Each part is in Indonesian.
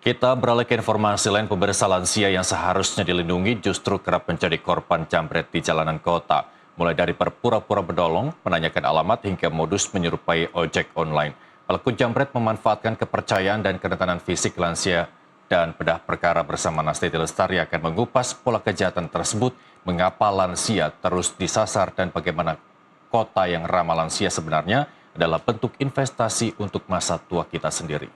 Kita beralih ke informasi lain, pemirsa. Lansia yang seharusnya dilindungi justru kerap menjadi korban jambret di jalanan kota. Mulai dari berpura-pura menolong, menanyakan alamat, hingga modus menyerupai ojek online. Pelaku jambret memanfaatkan kepercayaan dan kerentanan fisik lansia, dan bedah perkara bersama Nastiti Lestari akan mengupas pola kejahatan tersebut, mengapa lansia terus disasar, dan bagaimana kota yang ramah lansia sebenarnya adalah bentuk investasi untuk masa tua kita sendiri.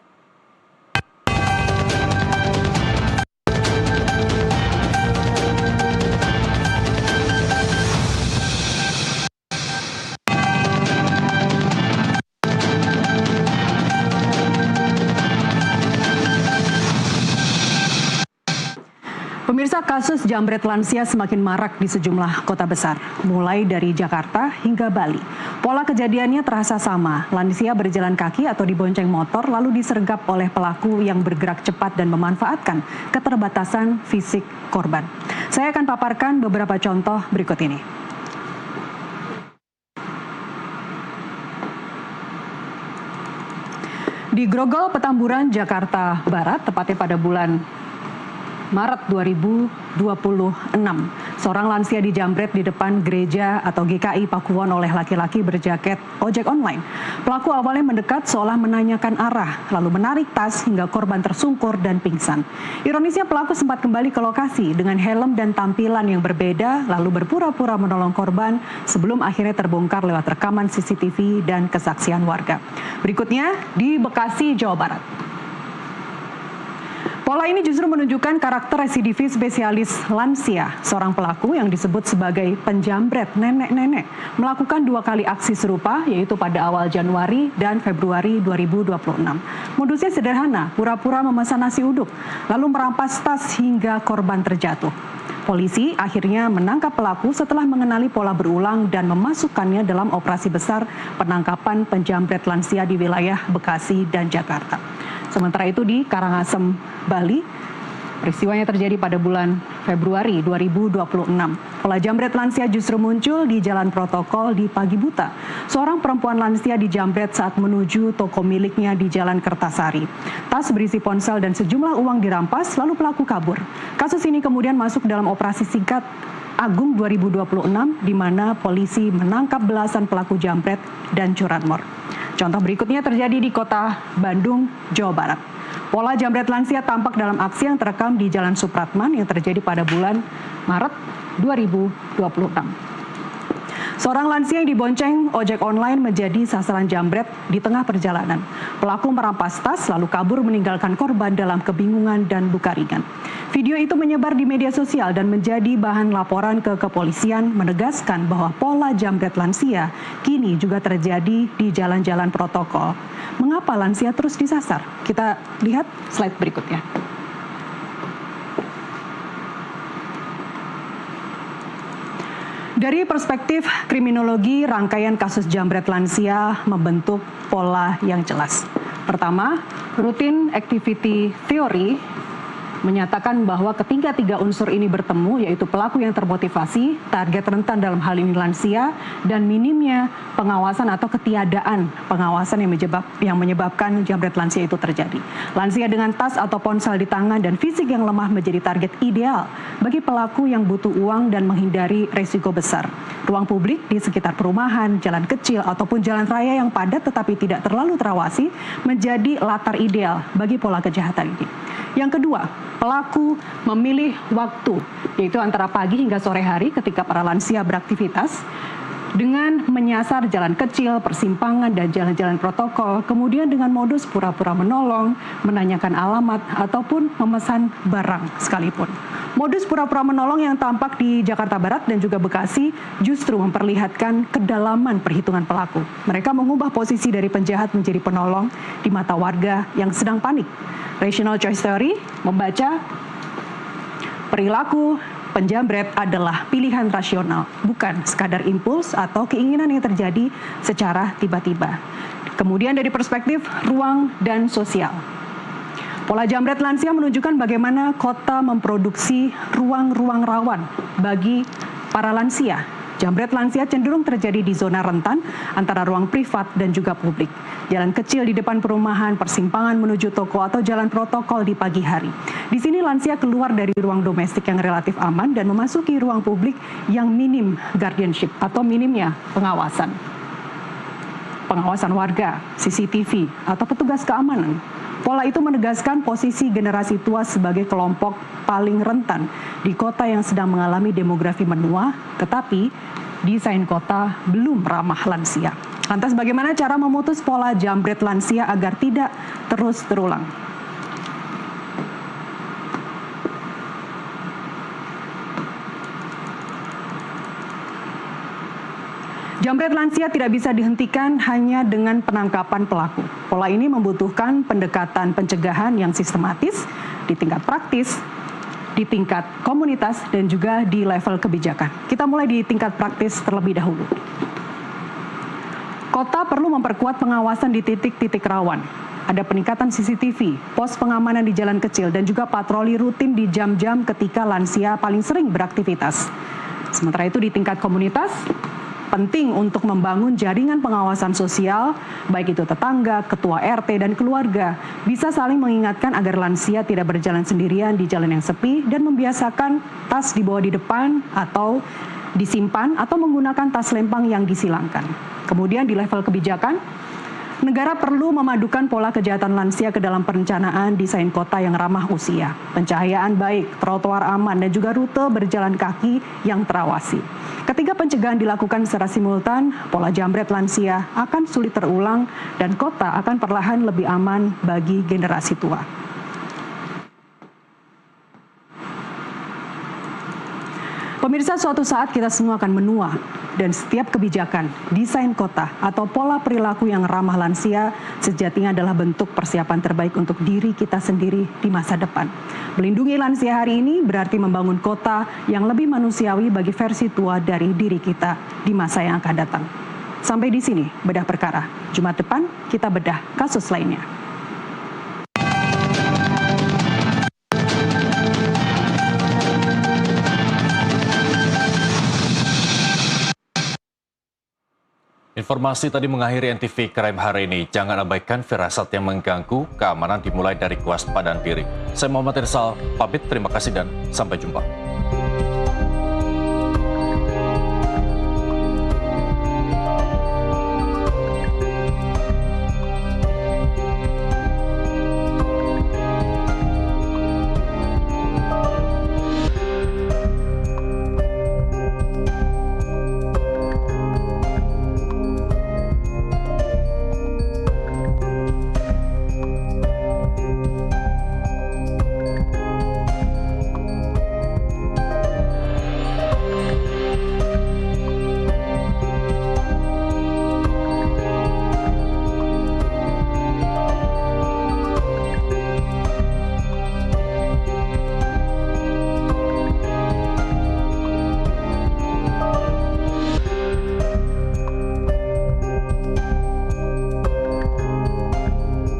Pemirsa, kasus jambret lansia semakin marak di sejumlah kota besar, mulai dari Jakarta hingga Bali. Pola kejadiannya terasa sama, lansia berjalan kaki atau dibonceng motor lalu disergap oleh pelaku yang bergerak cepat dan memanfaatkan keterbatasan fisik korban. Saya akan paparkan beberapa contoh berikut ini. Di Grogol, Petamburan, Jakarta Barat, tepatnya pada bulan Maret 2026, seorang lansia dijambret di depan gereja atau GKI Pakuwon oleh laki-laki berjaket ojek online. Pelaku awalnya mendekat seolah menanyakan arah, lalu menarik tas hingga korban tersungkur dan pingsan. Ironisnya pelaku sempat kembali ke lokasi dengan helm dan tampilan yang berbeda, lalu berpura-pura menolong korban sebelum akhirnya terbongkar lewat rekaman CCTV dan kesaksian warga. Berikutnya di Bekasi, Jawa Barat. Pola ini justru menunjukkan karakter residivis spesialis lansia. Seorang pelaku yang disebut sebagai penjambret nenek-nenek melakukan 2 kali aksi serupa, yaitu pada awal Januari dan Februari 2026. Modusnya sederhana, pura-pura memesan nasi uduk, lalu merampas tas hingga korban terjatuh. Polisi akhirnya menangkap pelaku setelah mengenali pola berulang dan memasukkannya dalam operasi besar penangkapan penjambret lansia di wilayah Bekasi dan Jakarta. Sementara itu di Karangasem, Bali, peristiwanya terjadi pada bulan Februari 2026. Pola jambret lansia justru muncul di jalan protokol di pagi buta. Seorang perempuan lansia dijambret saat menuju toko miliknya di Jalan Kertasari. Tas berisi ponsel dan sejumlah uang dirampas, lalu pelaku kabur. Kasus ini kemudian masuk dalam operasi singkat Agung 2026, di mana polisi menangkap belasan pelaku jambret dan curanmor. Contoh berikutnya terjadi di kota Bandung, Jawa Barat. Pola jambret lansia tampak dalam aksi yang terekam di Jalan Supratman yang terjadi pada bulan Maret 2026. Seorang lansia yang dibonceng ojek online menjadi sasaran jambret di tengah perjalanan. Pelaku merampas tas lalu kabur meninggalkan korban dalam kebingungan dan luka ringan. Video itu menyebar di media sosial dan menjadi bahan laporan ke kepolisian, menegaskan bahwa pola jambret lansia kini juga terjadi di jalan-jalan protokol. Mengapa lansia terus disasar? Kita lihat slide berikutnya. Dari perspektif kriminologi, rangkaian kasus jambret lansia membentuk pola yang jelas. Pertama, routine activity theory menyatakan bahwa ketika 3 unsur ini bertemu, yaitu pelaku yang termotivasi, target rentan dalam hal ini lansia, dan minimnya pengawasan atau ketiadaan pengawasan yang menyebabkan jambret lansia itu terjadi. Lansia dengan tas atau ponsel di tangan dan fisik yang lemah menjadi target ideal bagi pelaku yang butuh uang dan menghindari resiko besar. Ruang publik di sekitar perumahan, jalan kecil, ataupun jalan raya yang padat tetapi tidak terlalu terawasi menjadi latar ideal bagi pola kejahatan ini. Yang kedua, pelaku memilih waktu, yaitu antara pagi hingga sore hari ketika para lansia beraktivitas, dengan menyasar jalan kecil, persimpangan, dan jalan-jalan protokol, kemudian dengan modus pura-pura menolong, menanyakan alamat, ataupun memesan barang sekalipun. Modus pura-pura menolong yang tampak di Jakarta Barat dan juga Bekasi justru memperlihatkan kedalaman perhitungan pelaku. Mereka mengubah posisi dari penjahat menjadi penolong di mata warga yang sedang panik. Rational Choice Theory membaca perilaku penjambret adalah pilihan rasional, bukan sekadar impuls atau keinginan yang terjadi secara tiba-tiba. Kemudian dari perspektif ruang dan sosial. Pola jambret lansia menunjukkan bagaimana kota memproduksi ruang-ruang rawan bagi para lansia. Jambret lansia cenderung terjadi di zona rentan antara ruang privat dan juga publik. Jalan kecil di depan perumahan, persimpangan menuju toko atau jalan protokol di pagi hari. Di sini lansia keluar dari ruang domestik yang relatif aman dan memasuki ruang publik yang minim guardianship atau minimnya pengawasan. Pengawasan warga, CCTV, atau petugas keamanan. Pola itu menegaskan posisi generasi tua sebagai kelompok paling rentan di kota yang sedang mengalami demografi menua, tetapi desain kota belum ramah lansia. Lantas bagaimana cara memutus pola jambret lansia agar tidak terus terulang? Jambret lansia tidak bisa dihentikan hanya dengan penangkapan pelaku. Pola ini membutuhkan pendekatan pencegahan yang sistematis di tingkat praktis, di tingkat komunitas, dan juga di level kebijakan. Kita mulai di tingkat praktis terlebih dahulu. Kota perlu memperkuat pengawasan di titik-titik rawan. Ada peningkatan CCTV, pos pengamanan di jalan kecil, dan juga patroli rutin di jam-jam ketika lansia paling sering beraktivitas. Sementara itu di tingkat komunitas, penting untuk membangun jaringan pengawasan sosial, baik itu tetangga, ketua RT, dan keluarga, bisa saling mengingatkan agar lansia tidak berjalan sendirian di jalan yang sepi dan membiasakan tas dibawa di depan atau disimpan atau menggunakan tas lempang yang disilangkan. Kemudian di level kebijakan, negara perlu memadukan pola kejahatan lansia ke dalam perencanaan desain kota yang ramah usia, pencahayaan baik, trotoar aman, dan juga rute berjalan kaki yang terawasi. Ketika pencegahan dilakukan secara simultan, pola jambret lansia akan sulit terulang dan kota akan perlahan lebih aman bagi generasi tua. Pemirsa, suatu saat kita semua akan menua dan setiap kebijakan, desain kota, atau pola perilaku yang ramah lansia sejatinya adalah bentuk persiapan terbaik untuk diri kita sendiri di masa depan. Melindungi lansia hari ini berarti membangun kota yang lebih manusiawi bagi versi tua dari diri kita di masa yang akan datang. Sampai di sini bedah perkara. Jumat depan kita bedah kasus lainnya. Informasi tadi mengakhiri NTV Crime hari ini. Jangan abaikan firasat yang mengganggu keamanan dimulai dari kewaspadaan diri. Saya Muhammad Irsal, pamit, terima kasih dan sampai jumpa.